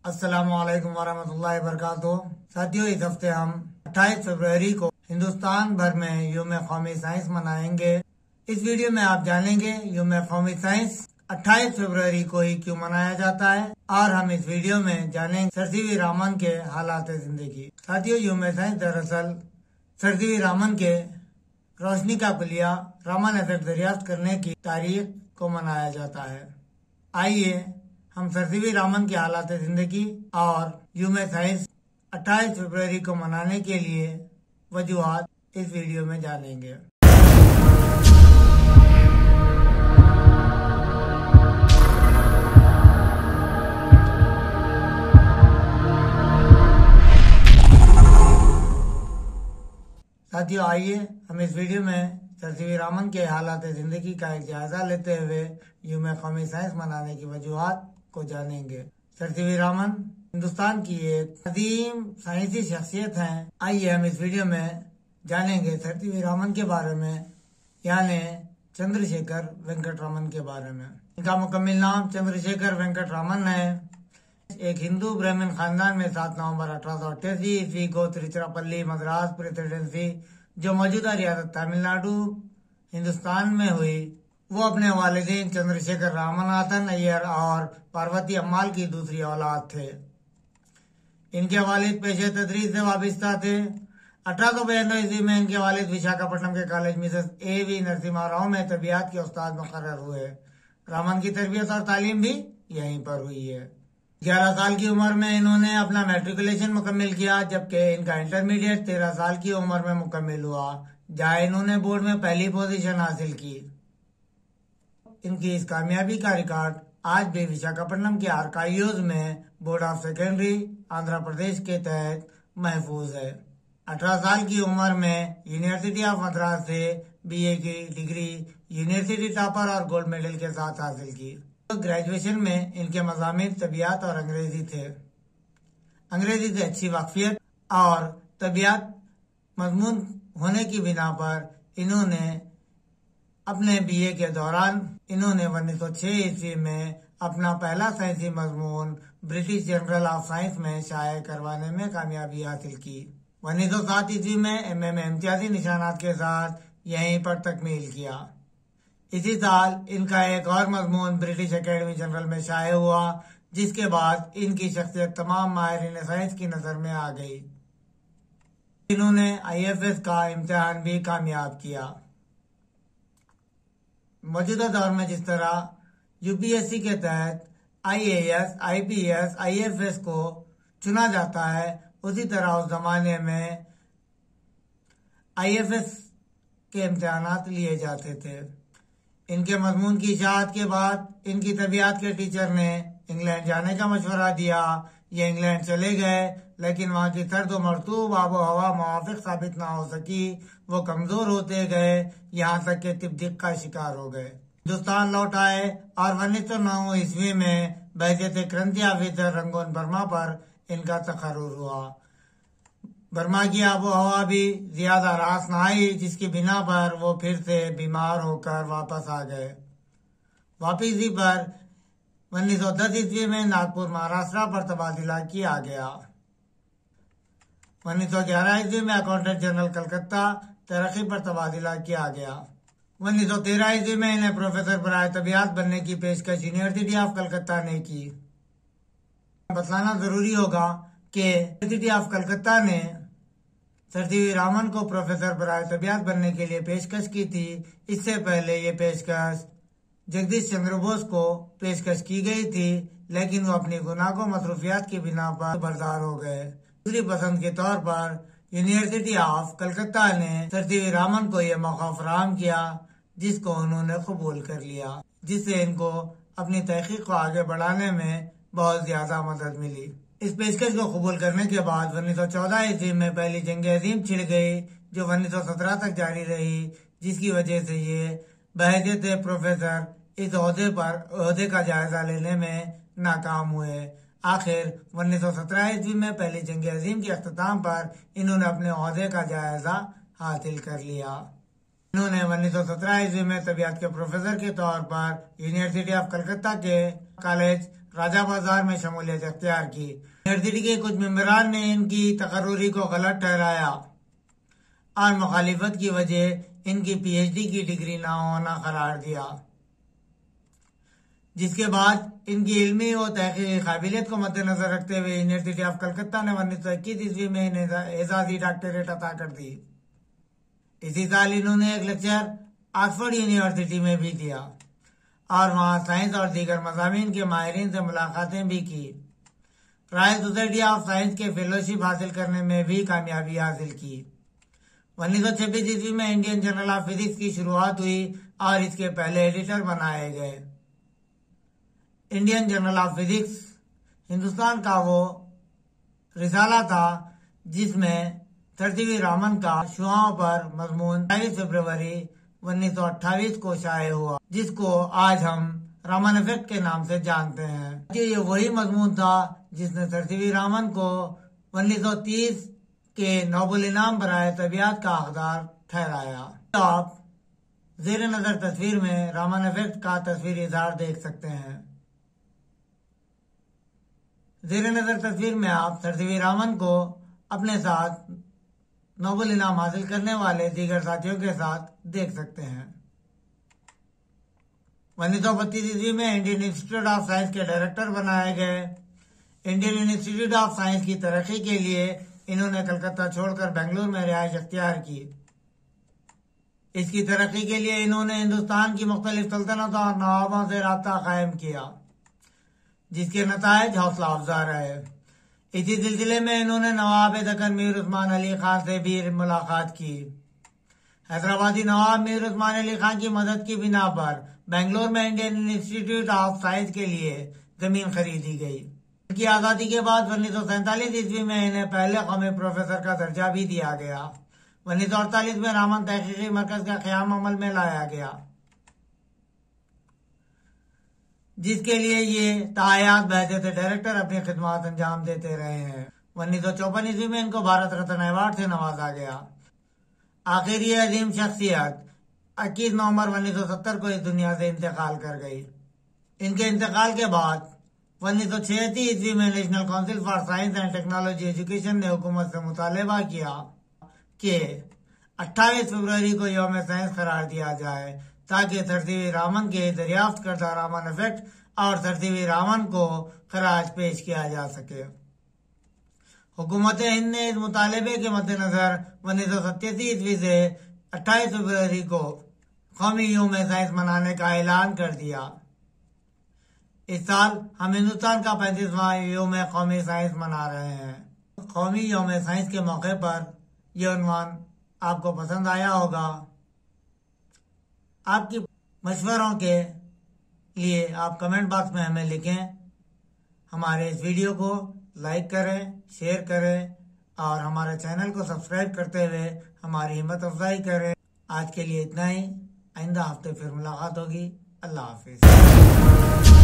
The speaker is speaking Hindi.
अस्सलामुअलैकुम वरहमतुल्लाहि वबरकातुहू। साथियों, इस हफ्ते हम 28 फरवरी को हिंदुस्तान भर में यौम कौमी साइंस मनाएंगे। इस वीडियो में आप जानेंगे यौम कौमी साइंस 28 फरवरी को ही क्यों मनाया जाता है, और हम इस वीडियो में जानेंगे सर सीवी रामन के हालात जिंदगी। साथियों, यौम साइंस दरअसल सर सीवी रामन के रोशनी का पुलिया रामन इफेक्ट दरियाफ्त करने की तारीख को मनाया जाता है। आइए हम सर सीवी रामन के हालात जिंदगी और यौम साइंस 28 फरवरी को मनाने के लिए वजूहात इस वीडियो में जानेंगे। साथियों, आइए हम इस वीडियो में सर सीवी रामन के हालात जिंदगी का एक जायजा लेते हुए यौम कौमी साइंस मनाने की वजूहात को जानेंगे। सर सीवी रामन हिंदुस्तान की एक अजीम साइंसी शख्सियत हैं। आइए हम इस वीडियो में जानेंगे सर सीवी रामन के बारे में, यानी चंद्रशेखर वेंकट रामन के बारे में। इनका मुकम्मल नाम चंद्रशेखर वेंकट रामन है। एक हिंदू ब्राह्मण खानदान में 7 नवंबर 1888 ईस्वी को तिरुचिरापल्ली मद्रास प्रेसिडेंसी, जो मौजूदा रियासत तमिलनाडु हिंदुस्तान में हुई, वो अपने वालिदैन चंद्रशेखर रामनाथन अय्यर और पार्वती अम्माल की दूसरी औलाद थे। इनके वालिद पेशे तदरीस से वाबस्ता थे। 1892 ईस्वी में इनके वालिद विशाखापट्टनम के college Mrs A.V. Narasimha Rao में तबियात के उस्ताद मुकर्रर हुए। रामन की तरबियत और तालीम भी यहीं पर हुई है। 11 साल की उम्र में इन्होंने अपना मैट्रिकुलेशन मुकम्मल किया, जबकि इनका इंटरमीडिएट 13 साल की उम्र में मुकम्मल हुआ, जहाँ इन्होंने बोर्ड में पहली पोजीशन हासिल की। इनकी इस कामयाबी का रिकॉर्ड आज भी विशाखापट्टनम के आर्काइव्स में board of secondary Andhra Pradesh के तहत महफूज है। 18 साल की उम्र में यूनिवर्सिटी ऑफ मद्रास से BA की डिग्री यूनिवर्सिटी टॉपर और गोल्ड मेडल के साथ हासिल की। तो ग्रेजुएशन में इनके मज़ामीन तबियात और अंग्रेजी थे। अंग्रेजी से अच्छी वाकफियत और तबियात मजमून होने की बिना पर इन्होंने अपने BA के दौरान 1906 ईस्वी में अपना पहला साइंसी मजमून ब्रिटिश जर्नल ऑफ साइंस में शाया करवाने में कामयाबी हासिल की। 1907 ईस्वी में MA में इम्तियाजी निशानात के साथ यहीं पर तकमील किया। इसी साल इनका एक और मजमून ब्रिटिश एकेडमी जनरल में शाया हुआ, जिसके बाद इनकी शख्सियत तमाम माहिरीन साइंस की नजर में आ गई। इन्होंने IFS का इम्तिहान भी कामयाब किया। मौजूदा दौर में जिस तरह UPSC के तहत IAS, IPS, IFS को चुना जाता है, उसी तरह उस जमाने में IFS के इम्तिहानात लिए जाते थे। इनके मजमून की इशाअत के बाद इनकी तबियात के टीचर ने इंग्लैंड जाने का मशवरा दिया। ये इंग्लैंड चले गए, लेकिन वहाँ की सर्द व मरतूब आबो हवा मुवाफिक साबित ना हो सकी। वो कमजोर होते गए, यहाँ तक के तिब्दिक का शिकार हो गए। हिंदुस्तान लौट आए और 1909 ईस्वी में बहजत क्रांति ऑफिसर रंगून बर्मा पर इनका तकर्रुर हुआ। बर्मा की आबो हवा भी ज्यादा रास न आई, जिसकी बिना पर वो फिर से बीमार होकर वापस आ गए। वापसी पर 1910 ईस्वी में नागपुर महाराष्ट्र पर तबादला किया गया। 1911 ईस्वी में अकाउंटेंट जनरल कलकत्ता तरक्की पर तबादला किया गया। 1913 ईस्वी में इन्हें प्रोफेसर बराए तबियात बनने की पेशकश यूनिवर्सिटी ऑफ कलकत्ता ने की। बताना जरूरी होगा कि यूनिवर्सिटी ऑफ कलकत्ता ने सर सीवी रामन को प्रोफेसर बराए तबियात बनने के लिए पेशकश की थी। इससे पहले ये पेशकश जगदीश चंद्र बोस को पेशकश की गई थी, लेकिन वो अपनी गुनागो मसरूफियात की बिना पर बरदार हो गए। दूसरी पसंद के तौर पर यूनिवर्सिटी ऑफ कलकत्ता ने सर सीवी रामन को यह मौका फराहम किया, जिसको उन्होंने कबूल कर लिया, जिससे इनको अपनी तहकीक को आगे बढ़ाने में बहुत ज्यादा मदद मिली। इस पेशकश को कबूल करने के बाद 1914 ईस्वी में पहली जंग अजीम छिड़ गई, जो 1917 तक जारी रही, जिसकी वजह से ये बहैसियत प्रोफेसर इस ओहदे का जायजा लेने में नाकाम हुए। आखिर 1917 ईस्वी में पहली जंग अजीम के अख्ताम पर इन्होंने अपने ओहदे का जायजा हासिल कर लिया। इन्होंने 1917 ईस्वी में तबियत के प्रोफेसर के तौर पर यूनिवर्सिटी ऑफ कलकत्ता के कॉलेज राजा बाजार में शमूलियत अख्तियार की। यूनिवर्सिटी के कुछ मेंबरान ने इनकी तकर्रुरी को गलत ठहराया और मुखालिफत की वजह इनकी पीएचडी की डिग्री न होना करार दिया, जिसके बाद इनकी इल्मी व तहकीकी काबिलियत को मद्देनजर रखते हुए यूनिवर्सिटी ऑफ कलकत्ता ने 1921 ईस्वी में इन्हें एजाजी डॉक्टरेट अता कर दी। इसी साल इन्होंने एक लेक्चर ऑक्सफोर्ड यूनिवर्सिटी में भी दिया और वहां साइंस और दीगर मज़ामीन के माहिरीन से मुलाकातें भी की। रॉयल सोसाइटी ऑफ साइंस के फेलोशिप हासिल करने में भी कामयाबी हासिल की। 1926 ईस्वी में इंडियन जर्नल ऑफ फिजिक्स की शुरुआत हुई और इसके पहले एडिटर बनाए गए। Indian journal of physics Hindustan का वो रिसाला था जिसमें 30वीं रामन का शुआओं पर मजमून 28 फरवरी 1928 को शाये हुआ, जिसको आज हम रामन इफेक्ट के नाम से जानते हैं। ये वही मजमून था जिसने 30वीं रामन को 1930 के नोबेल इनाम बराए तबियत का हकदार ठहराया। तो आप ज़ेर नजर तस्वीर में रामन इफेक्ट का तस्वीरी इजहार देख सकते हैं। ज़ेर नजर तस्वीर में आप 30वीं रामन को अपने साथ नोबेल इनाम हासिल करने वाले दीगर साथियों के साथ देख सकते हैं। 1932 ईस्वी में इंडियन इंस्टीट्यूट ऑफ साइंस के डायरेक्टर बनाए गए। इंडियन इंस्टीट्यूट ऑफ साइंस की तरक्की के लिए इन्होंने कलकत्ता छोड़कर बेंगलुरु में रिहाइश अख्तियार की। इसकी तरक्की के लिए इन्होंने हिंदुस्तान की मुख्तलिफ सल्तनतों और नवाबों से राब्ता कायम किया, जिसके नतायज हौसला अफजा रहे। इसी सिलसिले में इन्होंने नवाब दक्कन मीर उस्मान अली खान से भी मुलाकात की। हैदराबादी नवाब मीर उस्मान अली खान की मदद की बिना पर बेंगलुरु में इंडियन इंस्टीट्यूट ऑफ साइंस के लिए जमीन खरीदी गई। इनकी आजादी के बाद 1947 ईस्वी में इन्हें पहले कौमी प्रोफेसर का दर्जा भी दिया गया। 1948 में रामन तहकीकी मरकज का क़याम अमल में लाया गया, जिसके लिए ये तायात बहैसियत डायरेक्टर अपनी खिदमत अंजाम देते रहे हैं। 1954 ईस्वी में इनको भारत रत्न अवार्ड से नवाजा गया। आखिर ये अजीम शख्सियत 21 नवंबर 1970 को इस दुनिया से इंतकाल कर गई। इनके इंतकाल के बाद 1986 ईस्वी में national council for science and technology education ने हुकूमत से मुतालबा किया कि 28 फरवरी को यौम साइंस करार दिया जाए, ताकि 30वीं रामन के दरियाफ्त करदा रामन इफेक्ट और 30वीं रामन को खराज पेश किया जा सके। हुकूमत हिंद ने इस मुतालबे के मद्देनजर 1987 ईस्वी से 28 फरवरी को कौमी यौम साइंस मनाने का ऐलान कर दिया। इस साल हम हिंदुस्तान का 35वां यौम कौमी साइंस मना रहे हैं। कौमी यौम साइंस के मौके पर यह उन्वान आपको पसंद आया होगा। आपकी मशवरों के लिए आप कमेंट बॉक्स में हमें लिखें। हमारे इस वीडियो को लाइक करें, शेयर करें और हमारे चैनल को सब्सक्राइब करते हुए हमारी हिम्मत अफजाई करें। आज के लिए इतना ही। आइंदा हफ्ते फिर मुलाकात होगी। अल्लाह हाफिज।